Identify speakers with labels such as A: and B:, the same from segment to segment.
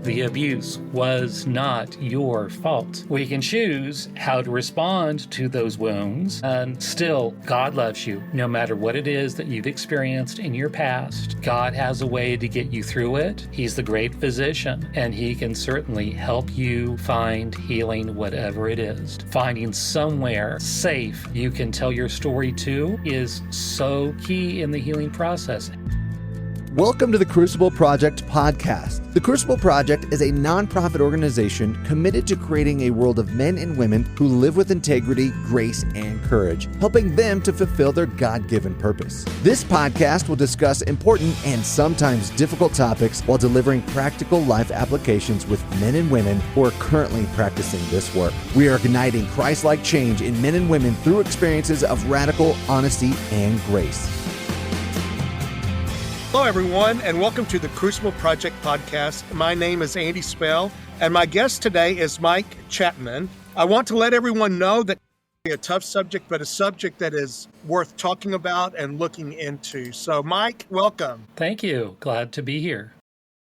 A: The abuse was not your fault. We can choose how to respond to those wounds, and still, God loves you no matter what it is that you've experienced in your past. God has a way to get you through it. He's the great physician, and He can certainly help you find healing, whatever it is. Finding somewhere safe you can tell your story to is so key in the healing process.
B: Welcome to the Crucible Project Podcast. The Crucible Project is a nonprofit organization committed to creating a world of men and women who live with integrity, grace, and courage, helping them to fulfill their God-given purpose. This podcast will discuss important and sometimes difficult topics while delivering practical life applications with men and women who are currently practicing this work. We are igniting Christ-like change in men and women through experiences of radical honesty and grace.
C: Hello, everyone, and welcome to the Crucible Project Podcast. My name is Andy Spell, and my guest today is Mike Chapman. I want to let everyone know that it's a tough subject, but a subject that is worth talking about and looking into. So, Mike, welcome.
A: Thank you. Glad to be here.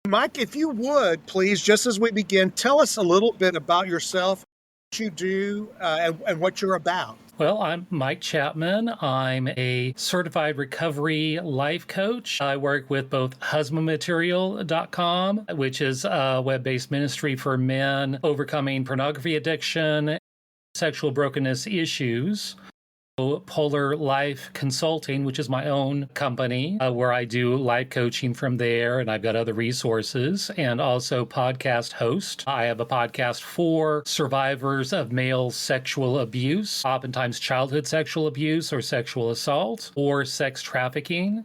C: Mike, if you would, please, just as we begin, tell us a little bit about yourself, what you do, and what you're about.
A: Well, I'm Mike Chapman. I'm a certified recovery life coach. I work with both husbandmaterial.com, which is a web-based ministry for men overcoming pornography addiction, sexual brokenness issues. Polar Life Consulting, which is my own company, where I do life coaching from there, and I've got other resources, and also podcast host. I have a podcast for survivors of male sexual abuse, oftentimes childhood sexual abuse or sexual assault or sex trafficking.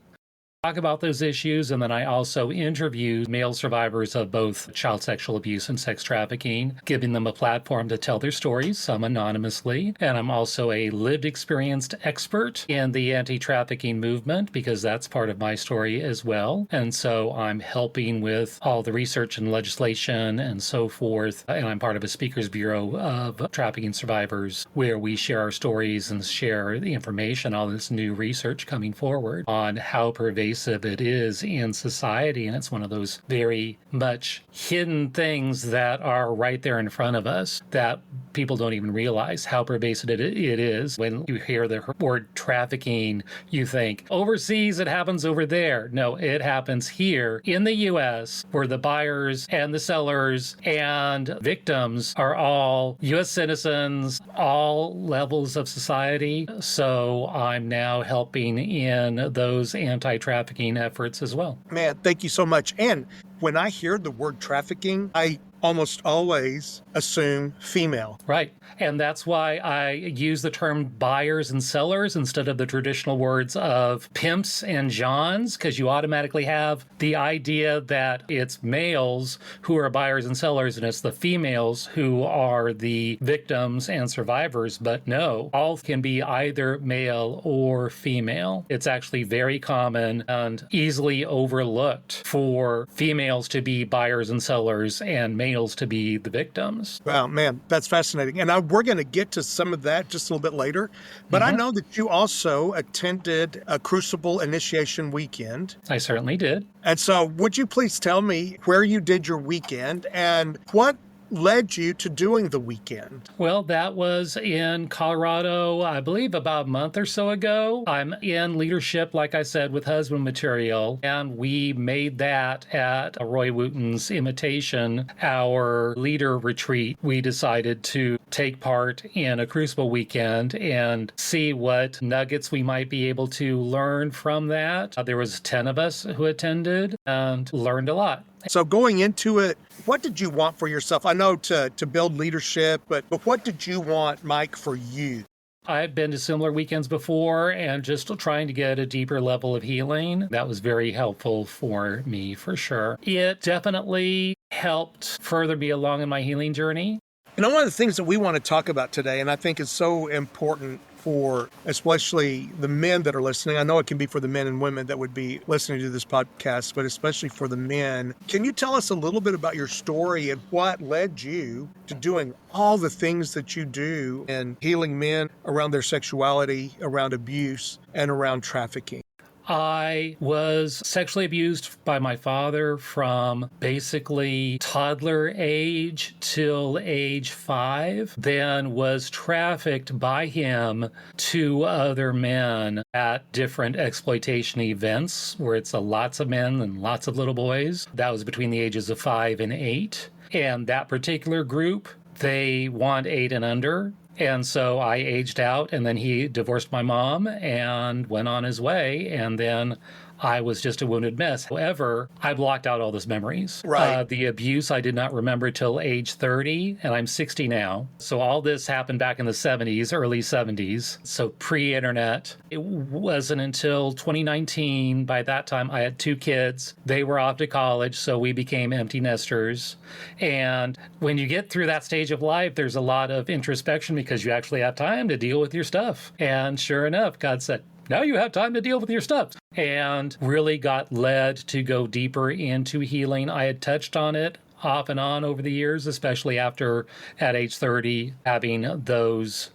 A: Talk about those issues, and then I also interview male survivors of both child sexual abuse and sex trafficking, giving them a platform to tell their stories, some anonymously. And I'm also a lived experienced expert in the anti-trafficking movement, because that's part of my story as well. And so I'm helping with all the research and legislation and so forth. And I'm part of a speakers bureau of trafficking survivors, where we share our stories and share the information, all this new research coming forward on how pervasive it is in society. And it's one of those very much hidden things that are right there in front of us that people don't even realize how pervasive it is. When you hear the word trafficking, you think overseas, it happens over there. No, it happens here in the U.S., where the buyers and the sellers and victims are all U.S. citizens, all levels of society. So I'm now helping in those anti-trafficking efforts as well.
C: Man, thank you so much. And when I hear the word trafficking, I almost always assume female.
A: Right. And that's why I use the term buyers and sellers instead of the traditional words of pimps and johns, because you automatically have the idea that it's males who are buyers and sellers and it's the females who are the victims and survivors. But no, all can be either male or female. It's actually very common and easily overlooked for females to be buyers and sellers and males to be the victims.
C: Wow, man, that's fascinating. And we're going to get to some of that just a little bit later. But I know that you also attended a Crucible Initiation Weekend.
A: I certainly did.
C: And so would you please tell me where you did your weekend and what led you to doing the weekend?
A: Well, that was in Colorado, I believe about a month or so ago. I'm in leadership, like I said, with Husband Material, and we made that at Roy Wooten's invitation, our leader retreat. We decided to take part in a Crucible weekend and see what nuggets we might be able to learn from that. There was 10 of us who attended and learned a lot.
C: So going into it, what did you want for yourself? I know to build leadership, but what did you want, Mike, for you?
A: I've been to similar weekends before and just trying to get a deeper level of healing. That was very helpful for me, for sure. It definitely helped further me along in my healing journey.
C: And one of the things that we want to talk about today, and I think is so important for especially the men that are listening. I know it can be for the men and women that would be listening to this podcast, but especially for the men. Can you tell us a little bit about your story and what led you to doing all the things that you do in healing men around their sexuality, around abuse, and around trafficking?
A: I was sexually abused by my father from basically toddler age till age 5, then was trafficked by him to other men at different exploitation events where it's lots of men and lots of little boys. That was between the ages of 5 and 8. And that particular group, they want 8 and under. And so I aged out, and then he divorced my mom and went on his way. And then I was just a wounded mess. However, I blocked out all those memories.
C: Right.
A: The abuse I did not remember till age 30, and I'm 60 now. So all this happened back in the 70s, early 70s. So pre-internet. It wasn't until 2019. By that time, I had 2 kids. They were off to college, so we became empty nesters. And when you get through that stage of life, there's a lot of introspection because you actually have time to deal with your stuff. And sure enough, God said, now you have time to deal with your stuff. And really got led to go deeper into healing. I had touched on it off and on over the years, especially after at age 30, having those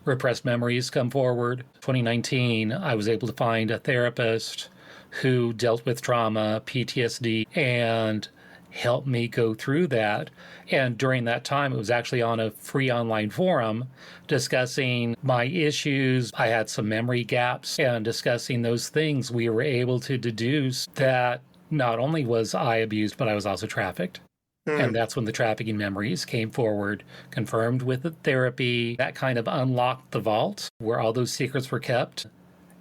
A: repressed memories come forward. 2019, I was able to find a therapist who dealt with trauma, PTSD, and helped me go through that. And during that time, it was actually on a free online forum discussing my issues. I had some memory gaps, and discussing those things, we were able to deduce that not only was I abused, but I was also trafficked. And that's when the trafficking memories came forward, confirmed with the therapy. That kind of unlocked the vault where all those secrets were kept.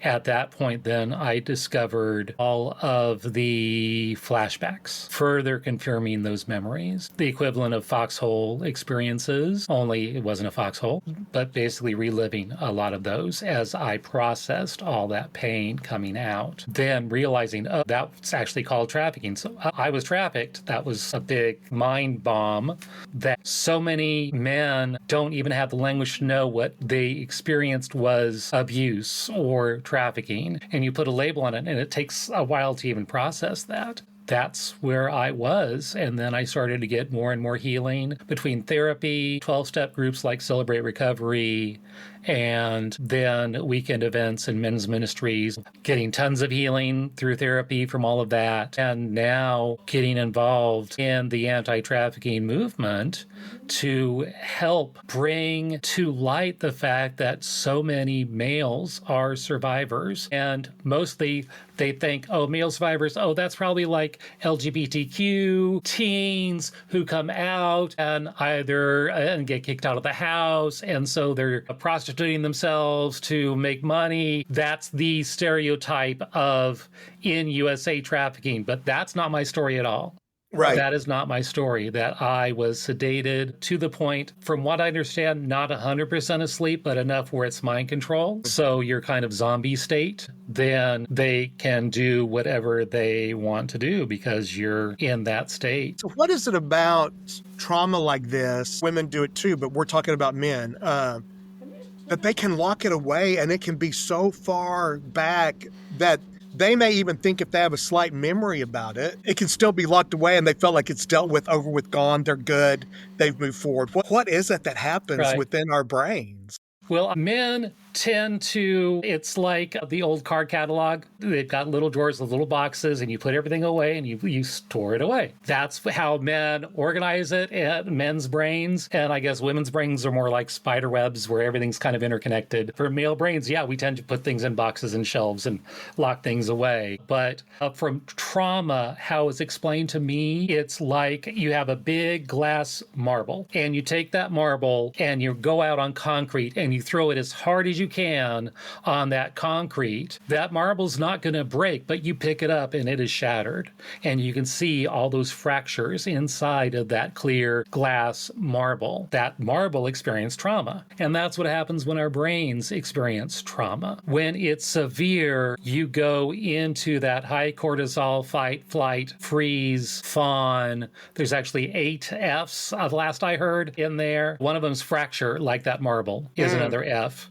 A: At that point, then, I discovered all of the flashbacks, further confirming those memories. The equivalent of foxhole experiences, only it wasn't a foxhole, but basically reliving a lot of those as I processed all that pain coming out. Then realizing, oh, that's actually called trafficking. So I was trafficked. That was a big mind bomb that so many men don't even have the language to know what they experienced was abuse or trafficking, and you put a label on it, and it takes a while to even process that. That's where I was. And then I started to get more and more healing between therapy, 12-step groups like Celebrate Recovery, and then weekend events and men's ministries, getting tons of healing through therapy from all of that. And now getting involved in the anti-trafficking movement to help bring to light the fact that so many males are survivors. And mostly they think, oh, male survivors, oh, that's probably like LGBTQ teens who come out and either and get kicked out of the house. And so they're prostituting themselves to make money. That's the stereotype of in USA trafficking. But that's not my story at all.
C: Right.
A: That is not my story, that I was sedated to the point, from what I understand, not 100% asleep, but enough where it's mind control. So you're kind of zombie state, then they can do whatever they want to do because you're in that state.
C: So what is it about trauma like this? Women do it too, but we're talking about men. That they can lock it away, and it can be so far back that they may even think if they have a slight memory about it, it can still be locked away and they felt like it's dealt with, over with, gone, they're good, they've moved forward. What is it that happens within our brains?
A: Well, men tend to, it's like the old card catalog. They've got little drawers with little boxes, and you put everything away and you store it away. That's how men organize it in men's brains. And I guess women's brains are more like spider webs where everything's kind of interconnected. For male brains, yeah, we tend to put things in boxes and shelves and lock things away. But from trauma, how it's explained to me, it's like you have a big glass marble, and you take that marble and you go out on concrete and you throw it as hard as you can on that concrete. That marble's not going to break, but you pick it up and it is shattered. And you can see all those fractures inside of that clear glass marble. That marble experienced trauma. And that's what happens when our brains experience trauma. When it's severe, you go into that high cortisol, fight, flight, freeze, fawn. There's actually 8 Fs, last I heard, in there. One of them's fracture, like that marble, is another F.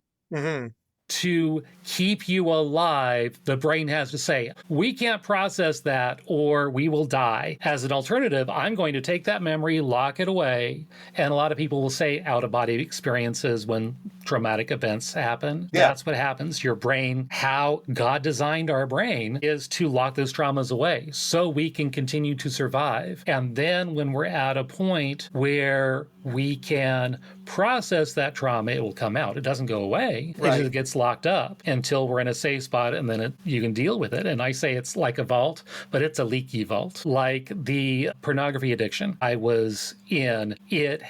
A: to keep you alive, the brain has to say, we can't process that or we will die. As an alternative, I'm going to take that memory, lock it away. And a lot of people will say out-of-body experiences when traumatic events happen.
C: Yeah.
A: That's what happens. Your brain, how God designed our brain, is to lock those traumas away so we can continue to survive. And then when we're at a point where we can process that trauma, it will come out. It doesn't go away.
C: Right.
A: It just gets locked up until we're in a safe spot, and then you can deal with it. And I say it's like a vault, but it's a leaky vault. Like the pornography addiction I was in, it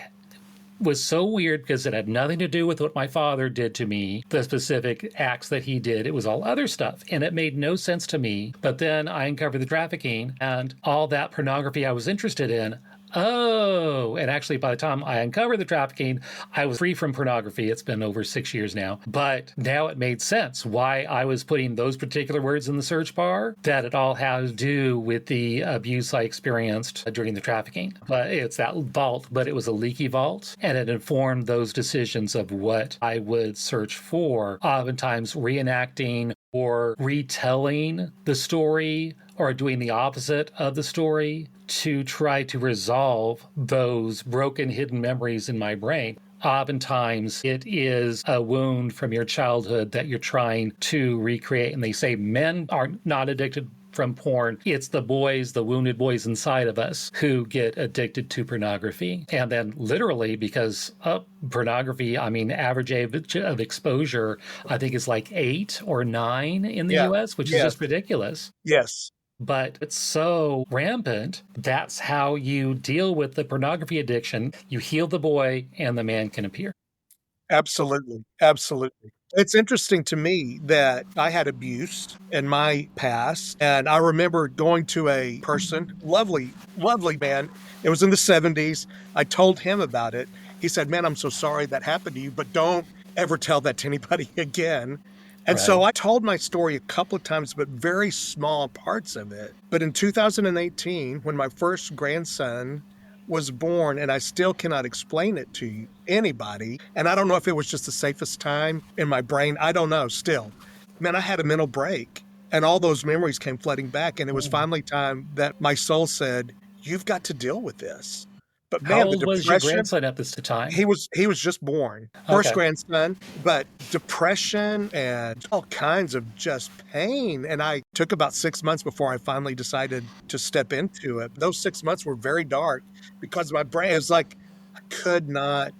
A: was so weird because it had nothing to do with what my father did to me, the specific acts that he did. It was all other stuff, and it made no sense to me. But then I uncovered the trafficking and all that pornography I was interested in. Oh, and actually by the time I uncovered the trafficking, I was free from pornography. It's been over 6 years now. But now it made sense why I was putting those particular words in the search bar, that it all had to do with the abuse I experienced during the trafficking. But it's that vault, but it was a leaky vault, and it informed those decisions of what I would search for, oftentimes reenacting or retelling the story or doing the opposite of the story to try to resolve those broken hidden memories in my brain. Oftentimes, it is a wound from your childhood that you're trying to recreate. And they say men are not addicted from porn. It's the boys, the wounded boys inside of us who get addicted to pornography. And then literally, because of pornography, I mean, average age of exposure, I think is like 8 or 9 in the US, which is just ridiculous.
C: Yes.
A: But it's so rampant. That's how you deal with the pornography addiction. You heal the boy and the man can appear.
C: Absolutely. Absolutely. It's interesting to me that I had abuse in my past. And I remember going to a person, lovely man. It was in the 70s. I told him about it. He said, man, I'm so sorry that happened to you, but don't ever tell that to anybody again. And so I told my story a couple of times, but very small parts of it. But in 2018, when my first grandson was born, and I still cannot explain it to anybody, and I don't know if it was just the safest time in my brain. I don't know still. Man, I had a mental break, and all those memories came flooding back. And it was finally time that my soul said, you've got to deal with this. But man,
A: how old was your grandson at this time?
C: He was just born, first grandson, but depression and all kinds of just pain. And I took about 6 months before I finally decided to step into it. Those 6 months were very dark because my brain is like, I could not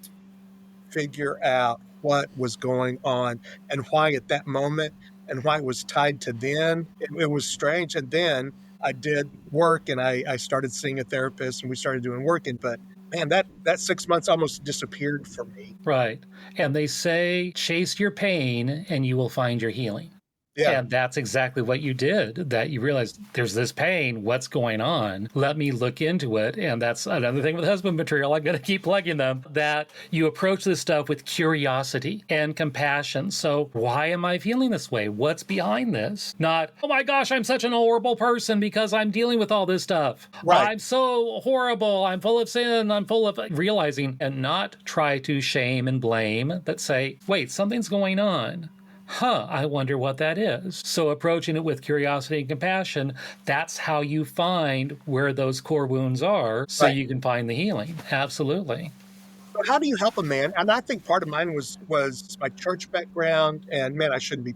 C: figure out what was going on and why at that moment and why it was tied to then. It was strange. And then I did work and I started seeing a therapist and we started doing work. But man, that 6 months almost disappeared for me.
A: Right. And they say, chase your pain and you will find your healing.
C: Yeah.
A: And that's exactly what you did, that you realized there's this pain. What's going on? Let me look into it. And that's another thing with husband material. I'm going to keep plugging them, that you approach this stuff with curiosity and compassion. So why am I feeling this way? What's behind this? Not, oh my gosh, I'm such an horrible person because I'm dealing with all this stuff.
C: Right.
A: I'm so horrible. I'm full of sin. I'm full of realizing, and not try to shame and blame, but say, wait, something's going on. I wonder what that is. So approaching it with curiosity and compassion, that's how you find where those core wounds are, so you can find the healing. Absolutely.
C: So how do you help a man? And I think part of mine was my church background. And man, I shouldn't be,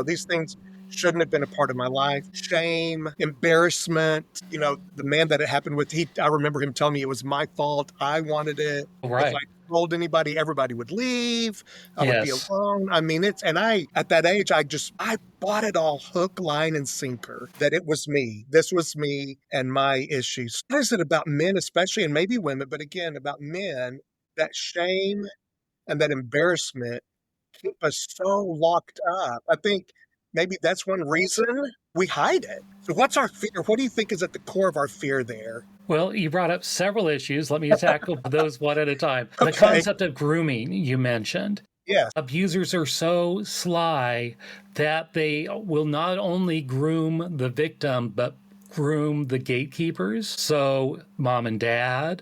C: these things shouldn't have been a part of my life. Shame, embarrassment, the man that it happened with, I remember him telling me it was my fault. I wanted it.
A: Right.
C: If I told anybody, everybody would leave. I would be alone. I mean, at that age, I bought it all hook, line, and sinker, that it was me. This was me and my issues. What is it about men, especially, and maybe women, but again, about men, that shame and that embarrassment keep us so locked up? I think maybe that's one reason we hide it. So what's our fear? What do you think is at the core of our fear there?
A: Well, you brought up several issues. Let me tackle those one at a time. The concept of grooming you mentioned.
C: Yes.
A: Abusers are so sly that they will not only groom the victim, but groom the gatekeepers. So mom and dad,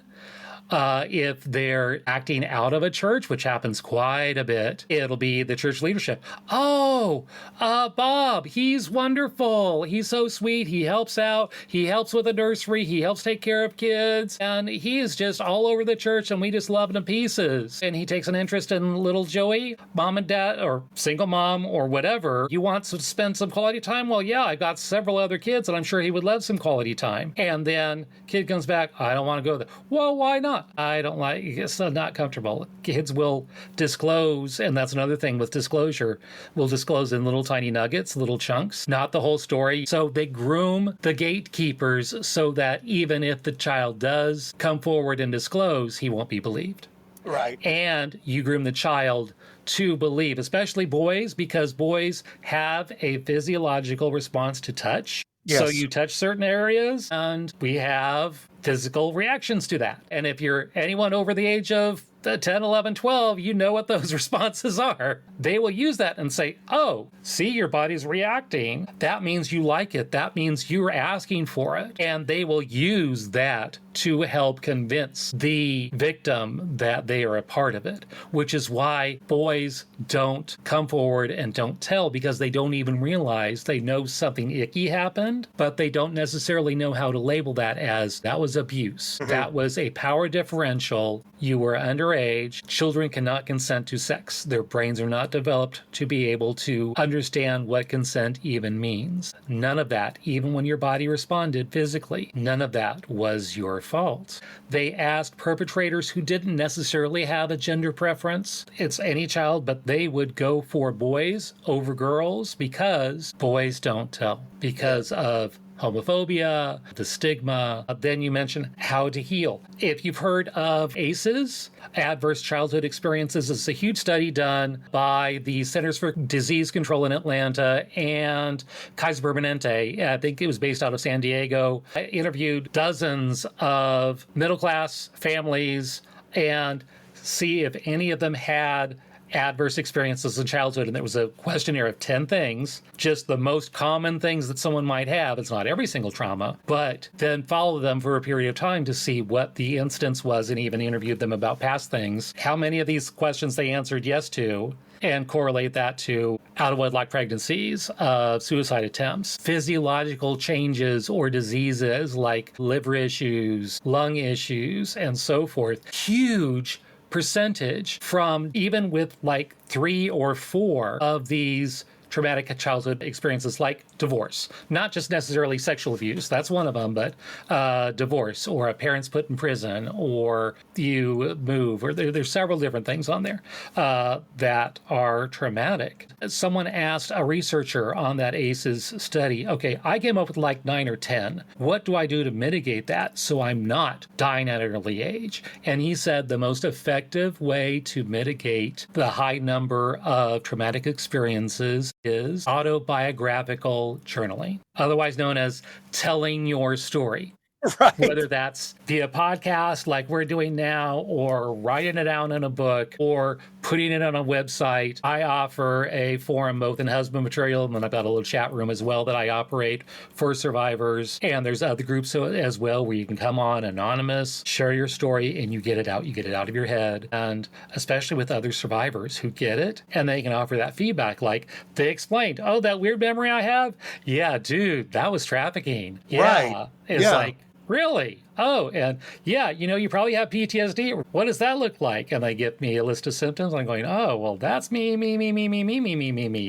A: If they're acting out of a church, which happens quite a bit, it'll be the church leadership. Oh, Bob, he's wonderful. He's so sweet. He helps out. He helps with the nursery. He helps take care of kids. And he is just all over the church, and we just love him to pieces. And he takes an interest in little Joey, mom and dad, or single mom, or whatever. You want to spend some quality time? Well, yeah, I've got several other kids, and I'm sure he would love some quality time. And then kid comes back, I don't want to go there. Well, why not? I don't like, it's not comfortable. Kids will disclose, and that's another thing with disclosure, will disclose in little tiny nuggets, little chunks, not the whole story. So they groom the gatekeepers so that even if the child does come forward and disclose, he won't be believed.
C: Right.
A: And you groom the child to believe, especially boys, because boys have a physiological response to touch.
C: Yes.
A: So you touch certain areas, and we have physical reactions to that. And if you're anyone over the age of 10, 11, 12, you know what those responses are. They will use that and say, oh, see, your body's reacting. That means you like it. That means you're asking for it. And they will use that to help convince the victim that they are a part of it, which is why boys don't come forward and don't tell, because they don't even realize they know something icky happened, but they don't necessarily know how to label that as that was abuse. Mm-hmm. That was a power differential. You were underage. Children cannot consent to sex. Their brains are not developed to be able to understand what consent even means. None of that, even when your body responded physically, none of that was your fault. They asked perpetrators who didn't necessarily have a gender preference. It's any child, but they would go for boys over girls because boys don't tell, because of homophobia, the stigma. Then you mentioned how to heal. If you've heard of ACEs, Adverse Childhood Experiences, it's a huge study done by the Centers for Disease Control in Atlanta and Kaiser Permanente. I think it was based out of San Diego. I interviewed dozens of middle-class families and see if any of them had adverse experiences in childhood, and there was a questionnaire of 10 things, just the most common things that someone might have. It's not every single trauma, but then follow them for a period of time to see what the instance was, and even interviewed them about past things, how many of these questions they answered yes to, and correlate that to out-of-wedlock pregnancies, suicide attempts, physiological changes or diseases like liver issues, lung issues, and so forth. Huge percentage from even with like 3 or 4 of these traumatic childhood experiences, like divorce, not just necessarily sexual abuse, that's one of them, but divorce, or a parent's put in prison, or you move, or there's several different things on there that are traumatic. Someone asked a researcher on that ACEs study, okay, I came up with like 9 or 10. What do I do to mitigate that so I'm not dying at an early age? And he said the most effective way to mitigate the high number of traumatic experiences is autobiographical journaling, otherwise known as telling your story.
C: Right.
A: Whether that's via podcast like we're doing now, or writing it down in a book, or putting it on a website. I offer a forum both in husband material, and then I've got a little chat room as well that I operate for survivors. And there's other groups as well where you can come on anonymous, share your story, and you get it out. You get it out of your head. And especially with other survivors who get it, and they can offer that feedback. Like they explained, oh, that weird memory I have? Yeah, dude, that was trafficking. Yeah.
C: Right.
A: It's
C: yeah.
A: like, really? Oh, and yeah, you probably have PTSD. What does that look like? And they give me a list of symptoms. I'm going, oh, well, that's me.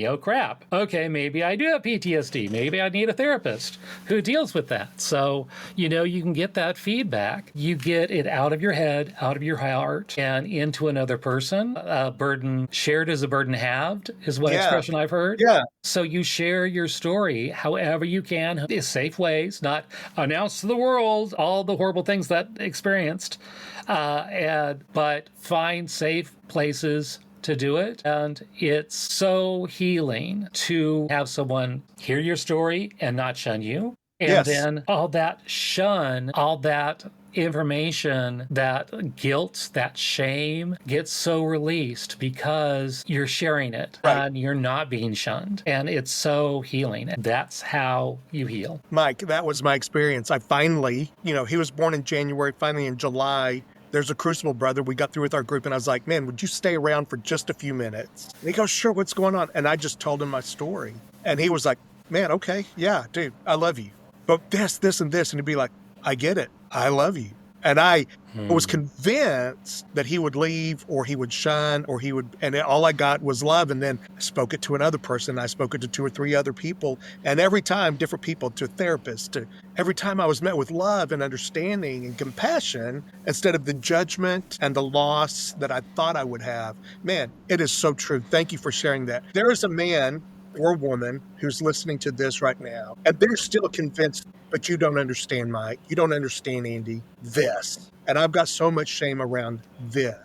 A: Oh, crap. Okay, maybe I do have PTSD. Maybe I need a therapist who deals with that. So, you can get that feedback. You get it out of your head, out of your heart, and into another person. A burden shared is a burden halved is one expression I've heard.
C: Yeah.
A: So you share your story however you can, in safe ways, not announce to the world all the horrible things that experienced, but find safe places to do it. And it's so healing to have someone hear your story and not shun you. And then all that shun, all that information, that guilt, that shame gets so released because you're sharing it and you're not being shunned. And it's so healing. That's how you heal.
C: Mike, that was my experience. I finally, he was born in January, finally in July, there's a Crucible brother. We got through with our group and I was like, man, would you stay around for just a few minutes? And he goes, sure, what's going on? And I just told him my story. And he was like, man, okay, yeah, dude, I love you. But this, and this. And he'd be like, I get it. I love you. And I was convinced that he would leave or he would shun or he would, and all I got was love. And then I spoke it to another person. I spoke it to 2 or 3 other people. And every time, different people, to therapists, every time I was met with love and understanding and compassion instead of the judgment and the loss that I thought I would have. Man, it is so true. Thank you for sharing that. There is a man or woman who's listening to this right now, and they're still convinced, but you don't understand, Mike. You don't understand, Andy, this. And I've got so much shame around this.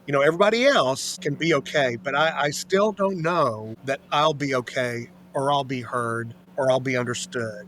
C: You know, everybody else can be okay, but I still don't know that I'll be okay or I'll be heard or I'll be understood.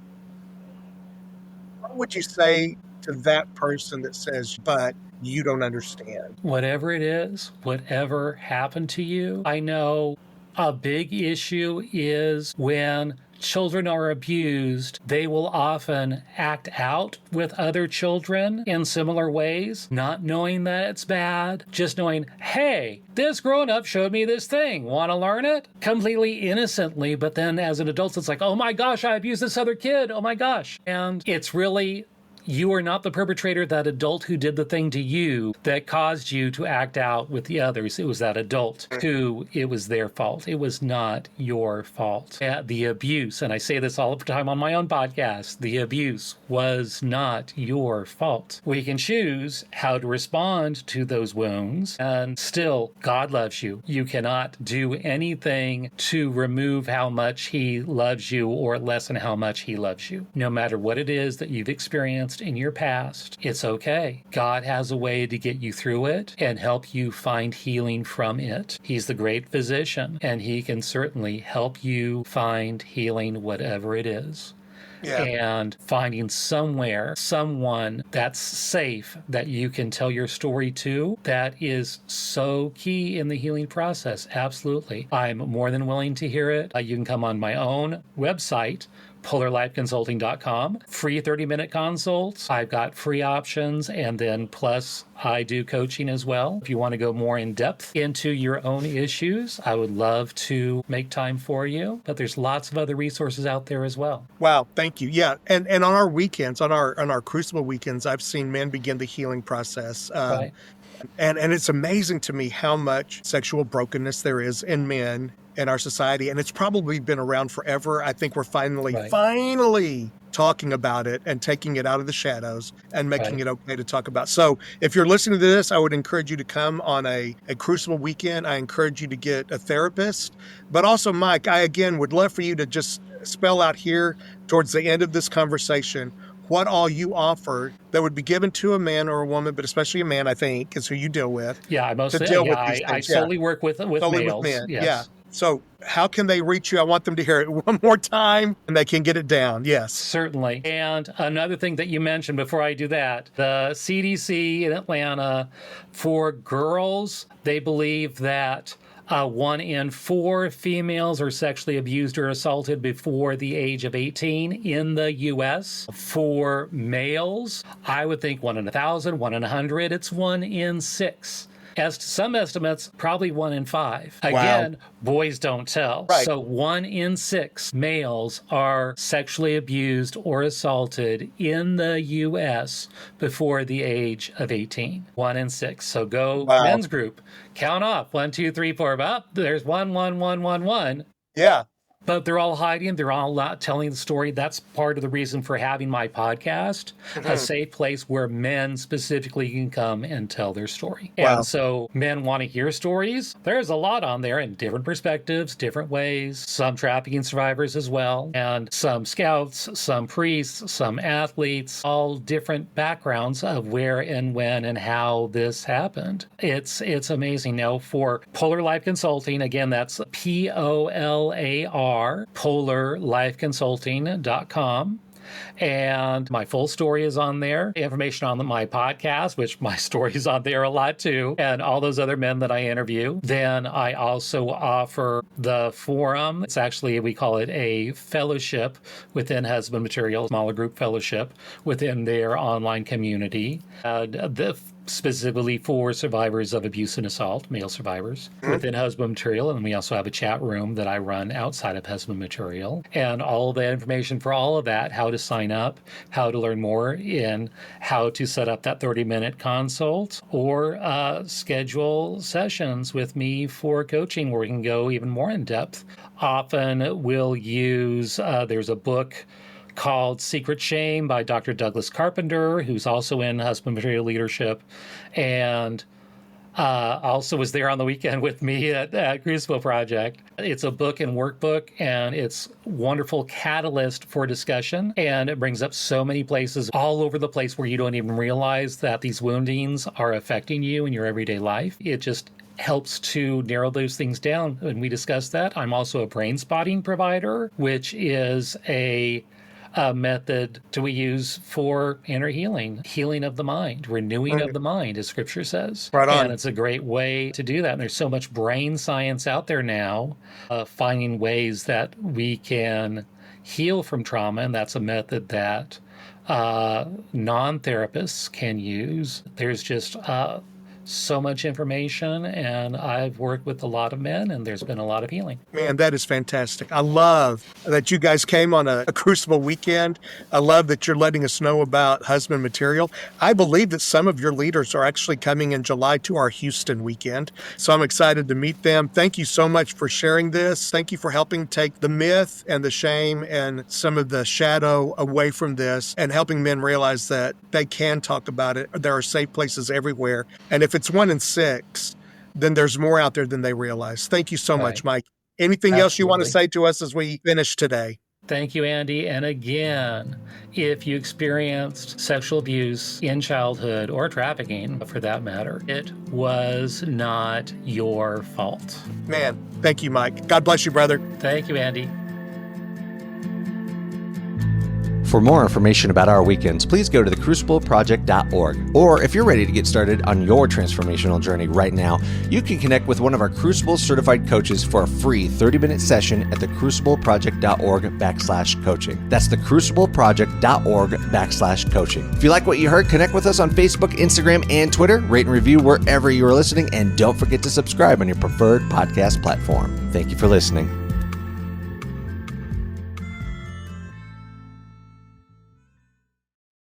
C: What would you say to that person that says, but you don't understand?
A: Whatever it is, whatever happened to you, I know a big issue is when children are abused, they will often act out with other children in similar ways, not knowing that it's bad, just knowing, hey, this grown-up showed me this thing. Want to learn it? Completely innocently, but then as an adult, it's like, oh my gosh, I abused this other kid. Oh my gosh. And it's really, you are not the perpetrator, that adult who did the thing to you that caused you to act out with the others. It was that adult who, it was their fault. It was not your fault. The abuse, and I say this all the time on my own podcast, the abuse was not your fault. We can choose how to respond to those wounds, and still, God loves you. You cannot do anything to remove how much He loves you or lessen how much He loves you. No matter what it is that you've experienced in your past, it's okay. God has a way to get you through it and help you find healing from it. He's the great physician, and He can certainly help you find healing, whatever it is. Yeah. And finding someone that's safe that you can tell your story to, that is so key in the healing process. Absolutely. I'm more than willing to hear it. You can come on my own website, polarlifeconsulting.com, free 30-minute consults. I've got free options, and then plus I do coaching as well. If you want to go more in depth into your own issues, I would love to make time for you, but there's lots of other resources out there as well.
C: Wow, thank you. Yeah, and on our weekends, on our Crucible weekends, I've seen men begin the healing process.
A: Right.
C: And it's amazing to me how much sexual brokenness there is in men in our society. And it's probably been around forever. I think we're finally talking about it and taking it out of the shadows and making it okay to talk about. So if you're listening to this, I would encourage you to come on a Crucible weekend. I encourage you to get a therapist. But also, Mike, I again would love for you to just spell out here towards the end of this conversation what all you offer that would be given to a man or a woman, but especially a man, I think, is who you deal with.
A: Yeah, I solely work with males.
C: With men.
A: Yes.
C: Yeah. So how can they reach you? I want them to hear it one more time and they can get it down. Yes.
A: Certainly. And another thing that you mentioned before I do that, the CDC in Atlanta, for girls, they believe that 1 in 4 females are sexually abused or assaulted before the age of 18 in the U.S. For males, I would think 1 in 1,000, 1 in 100, it's 1 in 6. As to some estimates, probably 1 in 5. Again, boys don't tell.
C: Right.
A: So 1 in 6 males are sexually abused or assaulted in the U.S. before the age of 18. 1 in 6. So go men's group. Count off. 1, 2, 3, 4. Up. There's 1, 1, 1, 1, 1.
C: Yeah.
A: But they're all hiding. They're all not telling the story. That's part of the reason for having my podcast, a safe place where men specifically can come and tell their story.
C: Wow.
A: And so men want to hear stories. There's a lot on there in different perspectives, different ways, some trafficking survivors as well, and some scouts, some priests, some athletes, all different backgrounds of where and when and how this happened. It's amazing. Now, for Polar Life Consulting, again, that's POLAR, polarlifeconsulting.com. And my full story is on there. Information on my podcast, which my story is on there a lot too, and all those other men that I interview. Then I also offer the forum. It's actually, we call it a fellowship within Husband Material, smaller group fellowship within their online community. The specifically for survivors of abuse and assault, male survivors, within Husband Material. And we also have a chat room that I run outside of Husband Material. And all of the information for all of that, how to sign up, how to learn more, and how to set up that 30-minute consult or schedule sessions with me for coaching where we can go even more in depth. Often we'll use, there's a book called Secret Shame by Dr. Douglas Carpenter, who's also in Husband Material Leadership, and also was there on the weekend with me at Crucible Project. It's a book and workbook, and it's wonderful catalyst for discussion, and it brings up so many places all over the place where you don't even realize that these woundings are affecting you in your everyday life. It just helps to narrow those things down, and we discussed that. I'm also a brain spotting provider, which is a method we use for inner healing of the mind, renewing of the mind, as Scripture says.
C: Right on.
A: And it's a great way to do that. And there's so much brain science out there now, finding ways that we can heal from trauma, and that's a method that non-therapists can use. There's just so much information, and I've worked with a lot of men, and there's been a lot of healing.
C: Man, that is fantastic. I love that you guys came on a Crucible weekend. I love that you're letting us know about Husband Material. I believe that some of your leaders are actually coming in July to our Houston weekend, so I'm excited to meet them. Thank you so much for sharing this. Thank you for helping take the myth and the shame and some of the shadow away from this and helping men realize that they can talk about it. There are safe places everywhere. And if it's 1 in 6, then there's more out there than they realize. Thank you so much, Mike. Anything else you want to say to us as we finish today?
A: Thank you, Andy. And again, if you experienced sexual abuse in childhood or trafficking, for that matter, it was not your fault.
C: Man, thank you, Mike. God bless you, brother.
A: Thank you, Andy.
B: For more information about our weekends, please go to thecrucibleproject.org. Or if you're ready to get started on your transformational journey right now, you can connect with one of our Crucible certified coaches for a free 30-minute session at thecrucibleproject.org/coaching. That's thecrucibleproject.org/coaching. If you like what you heard, connect with us on Facebook, Instagram, and Twitter. Rate and review wherever you are listening, and don't forget to subscribe on your preferred podcast platform. Thank you for listening.